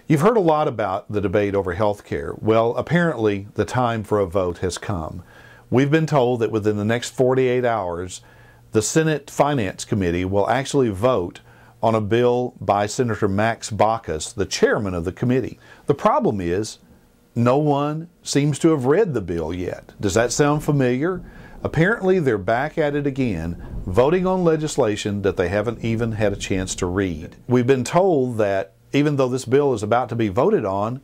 You've heard a lot about the debate over health care. Well, apparently the time for a vote has come. We've been told that within the next 48 hours, the Senate Finance Committee will actually vote on a bill by Senator Max Baucus, the chairman of the committee. The problem is, no one seems to have read the bill yet. Does that sound familiar? Apparently they're back at it again, voting on legislation that they haven't even had a chance to read. We've been told that even though this bill is about to be voted on,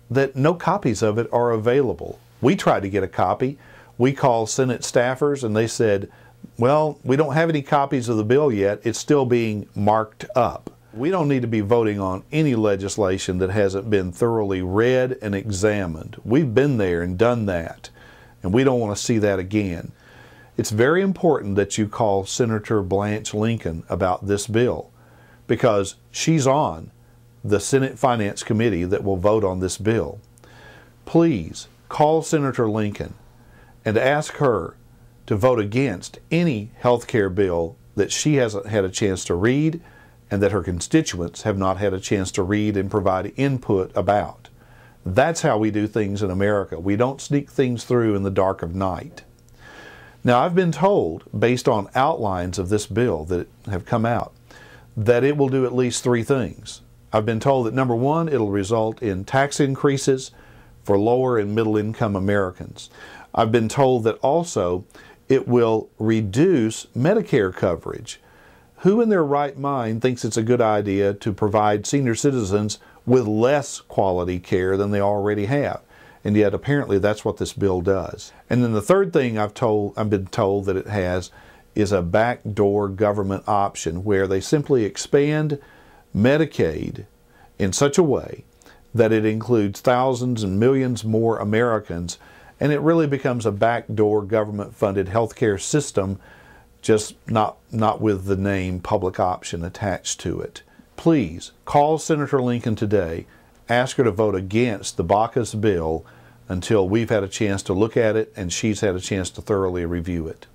that no copies of it are available. We tried to get a copy. We called Senate staffers and they said, well, we don't have any copies of the bill yet. It's still being marked up. We don't need to be voting on any legislation that hasn't been thoroughly read and examined. We've been there and done that, and we don't want to see that again. It's very important that you call Senator Blanche Lincoln about this bill, because she's on the Senate Finance Committee that will vote on this bill. Please call Senator Lincoln and ask her to vote against any health care bill that she hasn't had a chance to read and that her constituents have not had a chance to read and provide input about. That's how we do things in America. We don't sneak things through in the dark of night. Now, I've been told, based on outlines of this bill that have come out, that it will do at least three things. I've been told that number one, it'll result in tax increases for lower and middle income Americans. I've been told that also it will reduce Medicare coverage. Who in their right mind thinks it's a good idea to provide senior citizens with less quality care than they already have? And yet apparently that's what this bill does. And then the third thing I've been told that it has is a backdoor government option where they simply expand Medicaid in such a way that it includes thousands and millions more Americans, and it really becomes a backdoor government-funded healthcare system, just not with the name public option attached to it. Please call Senator Lincoln today, ask her to vote against the Baucus bill until we've had a chance to look at it and she's had a chance to thoroughly review it.